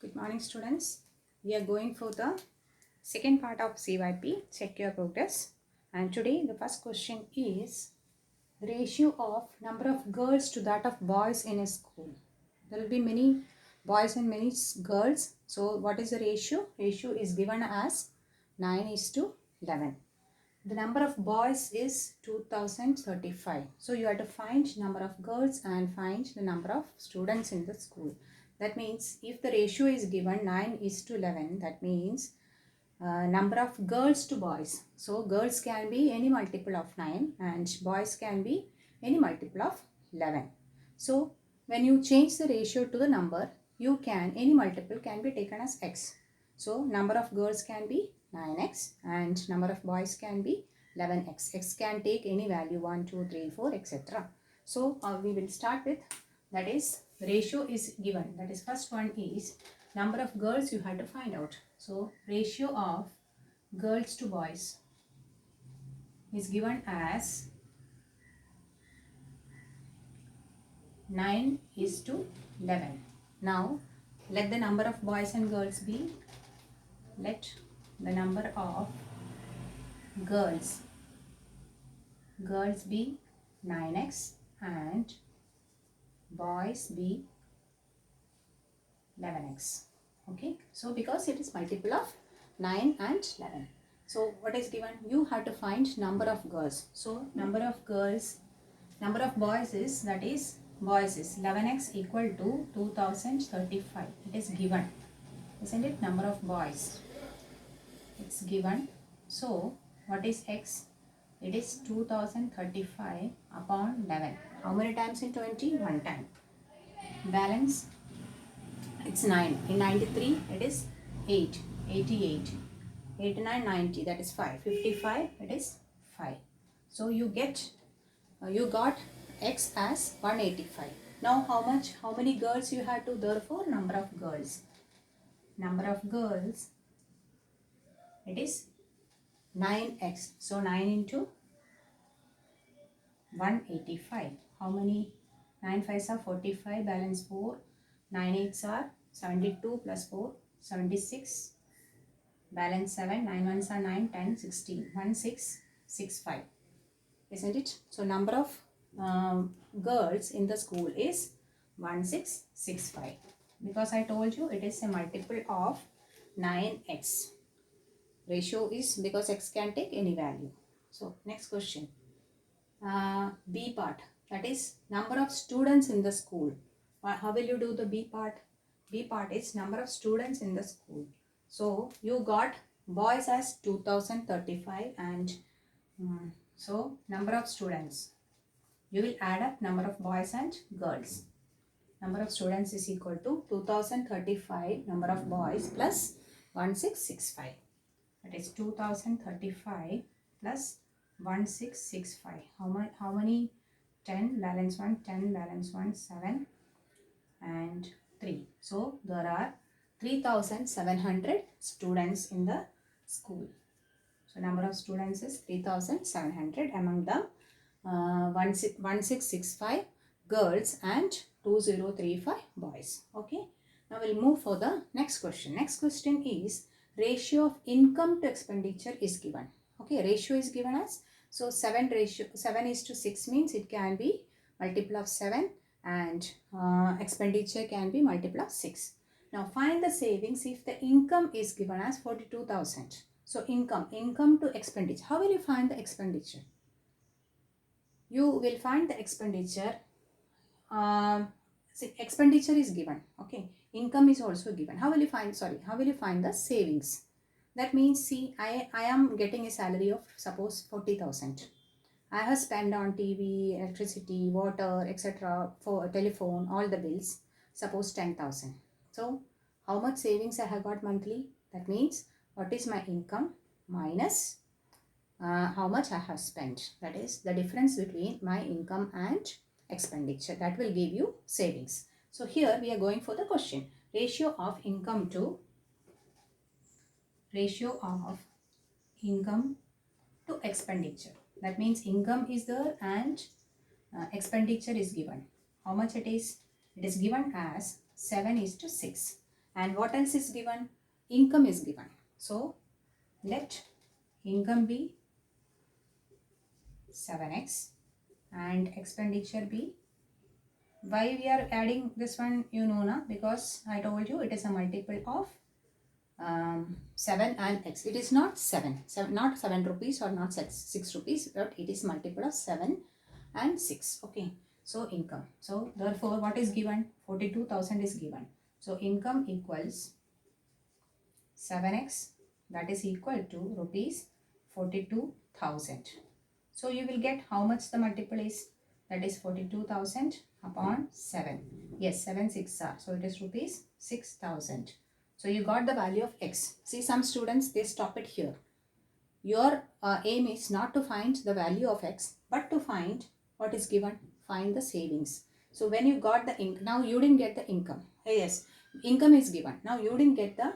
Good morning, students. We are going for the second part of CYP, check your progress. And today the first question is the ratio of number of girls to that of boys in a school. There will be many boys and many girls. So what is the ratio? Ratio is given as 9 is to 11. The number of boys is 2035. So you have to find number of girls and find the number of students in the school. That means if the ratio is given 9 is to 11, that means number of girls to boys. So girls can be any multiple of 9 and boys can be any multiple of 11. So when you change the ratio to the number, any multiple can be taken as x. So number of girls can be 9x and number of boys can be 11x. X can take any value 1, 2, 3, 4, etc. So we will start with, that is, ratio is given. That is, first one is number of girls you have to find out. So ratio of girls to boys is given as 9 is to 11. Now let the number of boys and girls be, let the number of girls be 9x and boys be 11x. Okay, so because it is multiple of 9 and 11. So what is given? You have to find number of girls. So number of boys is, that is, boys is 11x equal to 2035. It is given, isn't it? Number of boys, it's given. So what is x? It is 2035 upon 11. How many times in 20? One time. Balance, it's 9. In 93 it is 8. 88. 89, 90, that is 5. 55, it is 5. So you got x as 185. Now how many girls you have to, therefore number of girls. Number of girls, it is 9x. So 9 into 185. How many? 9 5s are 45, balance 4. 9 8s are 72 plus 4, 76. Balance 7. 9 1s are 9, 10, 16. 1665. Isn't it? So number of girls in the school is 1665. Because I told you it is a multiple of 9x. Ratio is because x can take any value. So next question. B part, that is number of students in the school. How will you do the B part? B part is number of students in the school. So you got boys as 2035 and so number of students. You will add up number of boys and girls. Number of students is equal to 2035 number of boys plus 1665. That is 2035 plus 1665. How many? 10, balance 1, 10, balance 1, 7 and 3. So there are 3700 students in the school. So number of students is 3700. Among them 1665 girls and 2035 boys. Okay. Now we'll move for the next question. Next question is ratio of income to expenditure is given. Okay, ratio is given as, so 7 is to 6 means it can be multiple of 7 and expenditure can be multiple of 6. Now find the savings if the income is given as 42,000. So income to expenditure. How will you find the expenditure? You will find the expenditure. See, expenditure is given. Okay, income is also given. How will you find the savings? That means, see, I am getting a salary of suppose 40,000. I have spent on TV, electricity, water, etc. for telephone, all the bills, suppose 10,000. So how much savings I have got monthly? That means what is my income minus how much I have spent. That is the difference between my income and expenditure. That will give you savings. So here we are going for the question. Ratio of income to expenditure. That means income is there and expenditure is given. How much it is? It is given as 7 is to 6. And what else is given? Income is given. So let income be 7x and expenditure be, why we are adding this one, you know na, because I told you it is a multiple of 7 and x. It is not 7, not 7 rupees or not 6 rupees, but it is multiple of 7 and 6. Okay, so income. So therefore what is given? 42,000 is given. So income equals 7x, that is equal to rupees 42,000. So you will get how much the multiple is, that is 42,000 upon 7. Yes, 7 6 are, so it is rupees 6,000. So you got the value of x. See, some students, they stop it here. Your aim is not to find the value of x, but to find what is given, find the savings. So when you got the income, now you didn't get the income. Yes, income is given. Now you didn't get the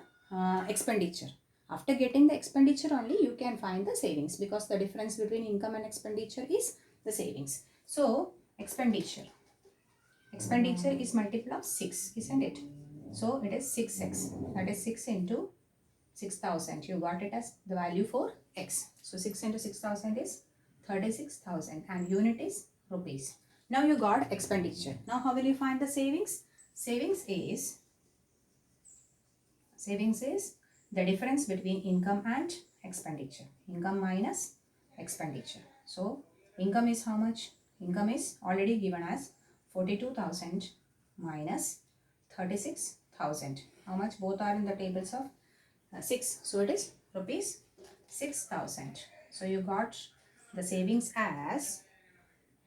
expenditure. After getting the expenditure only, you can find the savings, because the difference between income and expenditure is the savings. So expenditure is multiple of 6, isn't it? So it is 6x, that is 6 into 6,000. You got it as the value for x. So 6 into 6,000 is 36,000 and unit is rupees. Now you got expenditure. Now how will you find the savings? Savings is the difference between income and expenditure. Income minus expenditure. So income is how much? Income is already given as 42,000 minus 36,000. How much? Both are in the tables of 6. So it is rupees 6,000. So you got the savings as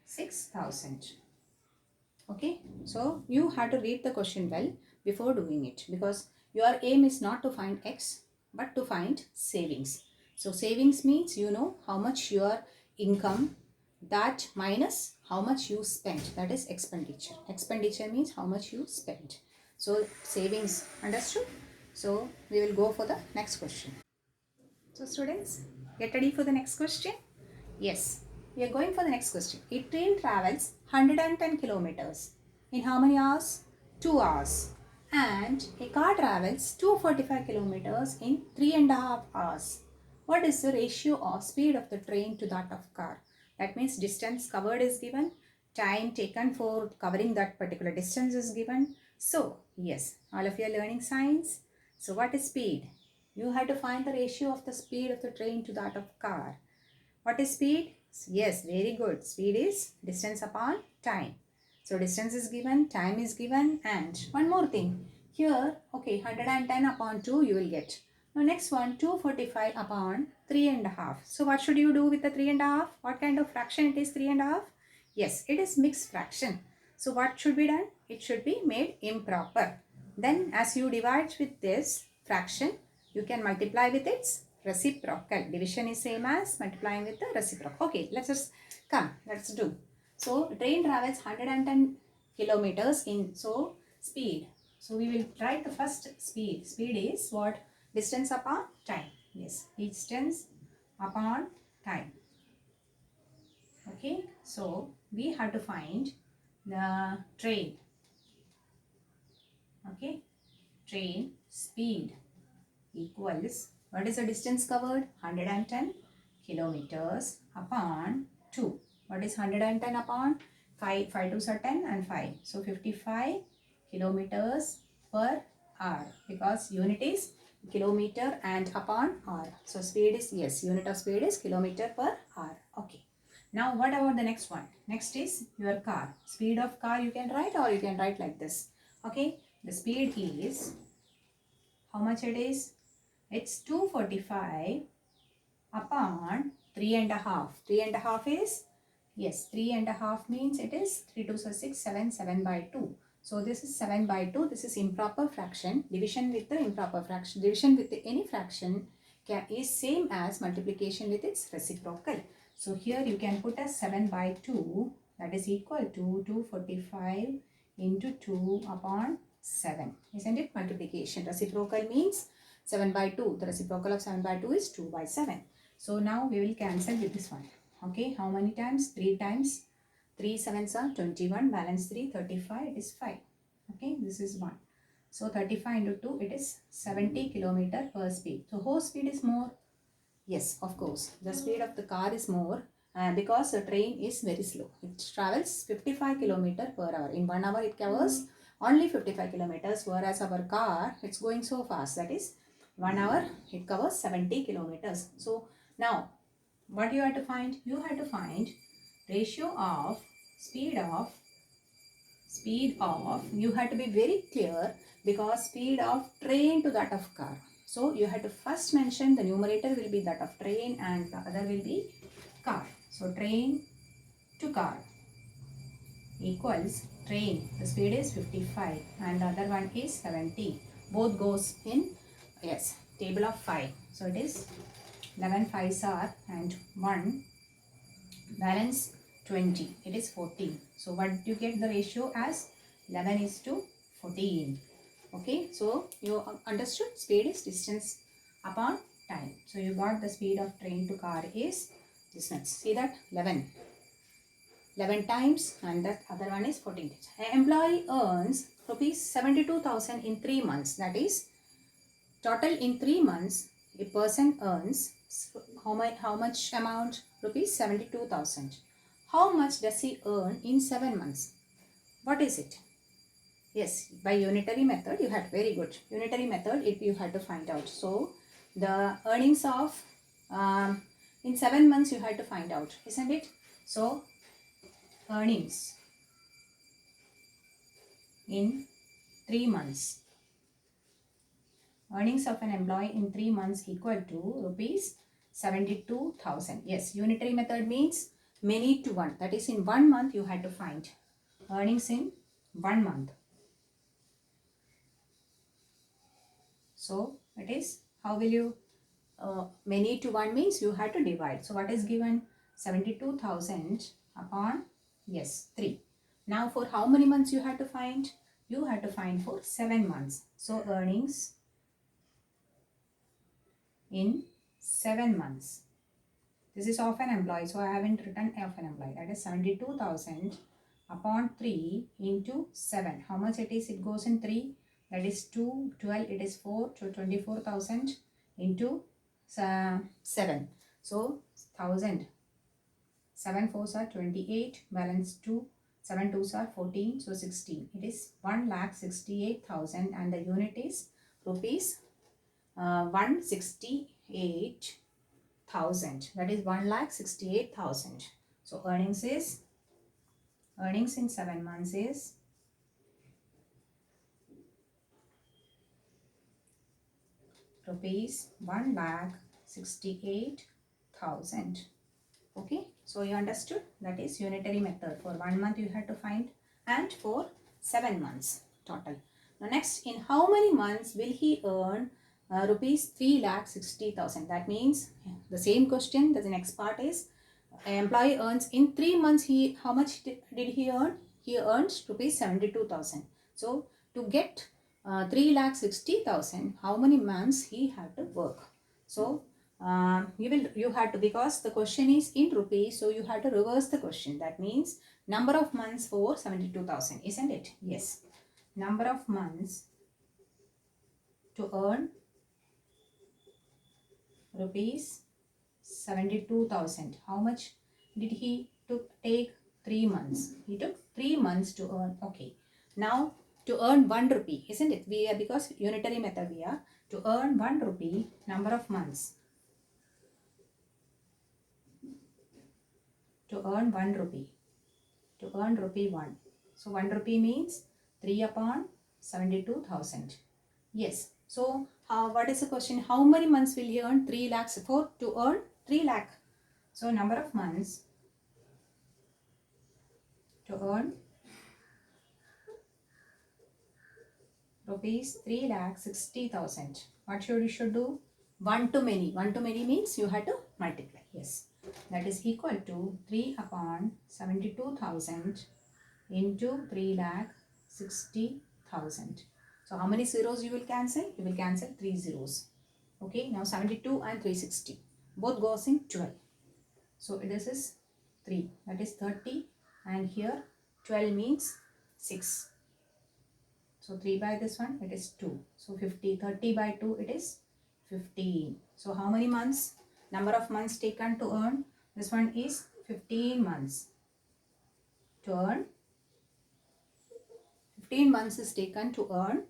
6,000. Okay. So you have to read the question well before doing it, because your aim is not to find x but to find savings. So savings means you know how much your income, that minus how much you spent, that is expenditure. Expenditure means how much you spent. So savings, understood? So we will go for the next question. So students, get ready for the next question. Yes, we are going for the next question. A train travels 110 kilometers in how many hours? 2 hours. And a car travels 245 kilometers in 3.5 hours. What is the ratio of speed of the train to that of car? That means distance covered is given, time taken for covering that particular distance is given. So, yes, all of you are learning science. So, what is speed? You have to find the ratio of the speed of the train to that of car. What is speed? Yes, very good. Speed is distance upon time. So distance is given, time is given, and one more thing. Here, okay, 110 upon 2 you will get. Now next one, 245 upon 3.5. So what should you do with the 3.5? What kind of fraction it is 3.5? Yes, it is mixed fraction. So what should be done? It should be made improper. Then as you divide with this fraction, you can multiply with its reciprocal. Division is same as multiplying with the reciprocal. Okay, let's do. So train travels 110 kilometers in, so speed. So we will write the first speed. Speed is what? Distance upon time. Yes, distance upon time. Okay, so we have to find the train. Okay, train speed equals, what is the distance covered? 110 kilometers upon 2. What is 110 upon 5? 5 2s are 10 and 5. So 55 kilometers per hour, because unit is kilometer and upon hour. So speed is, yes, unit of speed is kilometer per hour. Okay. Now what about the next one? Next is your car. Speed of car you can write, or you can write like this. Okay. The speed is, how much it is? It's 245 upon 3.5. 3.5 is, yes, 3.5 means it is 3 2 are 6, 7, 7 by 2. So this is 7 by 2. This is improper fraction. Division with the improper fraction. Division with any fraction is same as multiplication with its reciprocal. So here you can put as 7 by 2, that is equal to 245 into 2 upon 7. Isn't it? Multiplication. Reciprocal means 7 by 2. The reciprocal of 7 by 2 is 2 by 7. So now we will cancel with this one. Okay, how many times? 3 times. 3 7s are 21, balance 3, 35, it is 5. Okay, this is 1. So 35 into 2, it is 70 kilometer per speed. So whose speed is more? Yes, of course. The speed of the car is more because the train is very slow. It travels 55 kilometer per hour. In 1 hour, it covers only 55 kilometers, whereas our car, it's going so fast. That is 1 hour, it covers 70 kilometers. So now, what you have to find? You have to find ratio of speed of you have to be very clear because speed of train to that of car. So you have to first mention the numerator will be that of train and the other will be car. So train to car equals train. The speed is 55 and the other one is 70. Both goes in, yes, table of 5. So it is 11 5s are and 1 balance 20. It is 14. So what you get the ratio as 11 is to 14. Okay, so you understood speed is distance upon time. So you got the speed of train to car is this much. See that 11 times and that other one is 14 times. An employee earns rupees 72,000 in 3 months. That is total in 3 months a person earns how much amount? Rupees 72,000. How much does he earn in 7 months? What is it? Yes, by unitary method you had very good. Unitary method you had to find out. So the earnings of in 7 months you had to find out, isn't it? So earnings in 3 months. Earnings of an employee in 3 months equal to rupees 72,000. Yes, unitary method means many to one. That is in 1 month you had to find earnings in 1 month. So it is, how will you, many to one means you had to divide. So what is given? 72,000 upon, yes, 3. Now for how many months you had to find? You had to find for 7 months. So earnings in 7 months. This is of an employee, so I haven't written of an employee. That is 72,000 upon 3 into 7. How much it is? It goes in 3. That is 2, 12, it is 4. So 24,000 into 7. So 1,000. 7 4s are 28. Balance 2. 7 2s are 14. So 16. It is 1,68,000 and the unit is rupees 168,000. That is 1,68,000. So earnings in 7 months is rupees 1,68,000. Okay, so you understood? That is unitary method. For 1 month you had to find and for 7 months total. Now next, in how many months will he earn rupees 3,60,000? That means the same question. The next part is employee earns in 3 months. How much did he earn? He earns rupees 72,000. So to get 3,60,000, how many months he had to work? So you had to, because the question is in rupees, so you had to reverse the question. That means number of months for 72,000, isn't it? Yes, number of months to earn rupees 72,000. How much did he take? 3 months. He took 3 months to earn. Okay, now to earn 1 rupee, isn't it? We are, because unitary method we are, to earn 1 rupee, number of months. To earn 1 rupee. To earn rupee 1. So 1 rupee means 3 upon 72,000. Yes. So what is the question? How many months will he earn 3 lakhs for? To earn 3 lakh. So number of months to earn rupees 3,60,000. What you should do? 1 to many. 1 to many means you have to multiply. Yes. That is equal to 3 upon 72,000 into 3,60,000. So how many zeros you will cancel? You will cancel 3 zeros. Okay. Now 72 and 360. Both goes in 12. So this is 3. That is 30. And here 12 means 6. So 3 by this one, it is 2. So 30 by 2, it is 15. So how many months? Number of months taken to earn? This one is 15 months. To earn, 15 months is taken to earn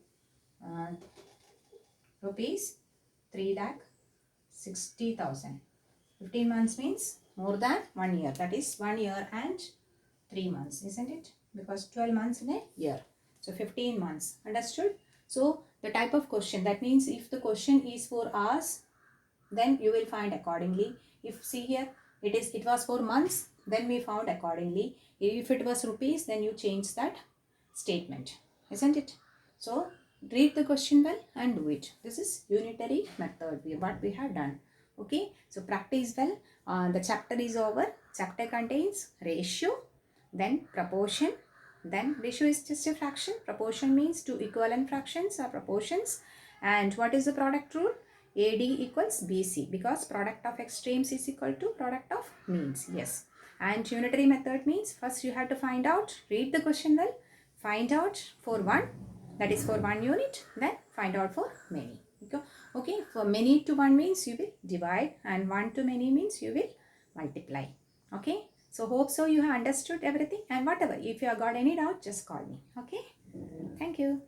rupees 3,60,000. 15 months means more than 1 year. That is 1 year and 3 months, isn't it? Because 12 months in a year. So 15 months. Understood? So the type of question, that means if the question is for hours, then you will find accordingly. If see here, it was for months, then we found accordingly. If it was rupees, then you change that statement, isn't it? So read the question well and do it. This is unitary method, what we have done. Okay, so practice well. The chapter is over. Chapter contains ratio, then proportion. Then ratio is just a fraction. Proportion means two equivalent fractions or proportions. And what is the product rule? AD equals BC, because product of extremes is equal to product of means. Yes. And unitary method means first you have to find out, read the question well, find out for one, that is for one unit, then find out for many. Okay, for many to one means you will divide, and one to many means you will multiply. Okay, so hope so you have understood everything, and whatever, if you have got any doubt, just call me. Okay, thank you.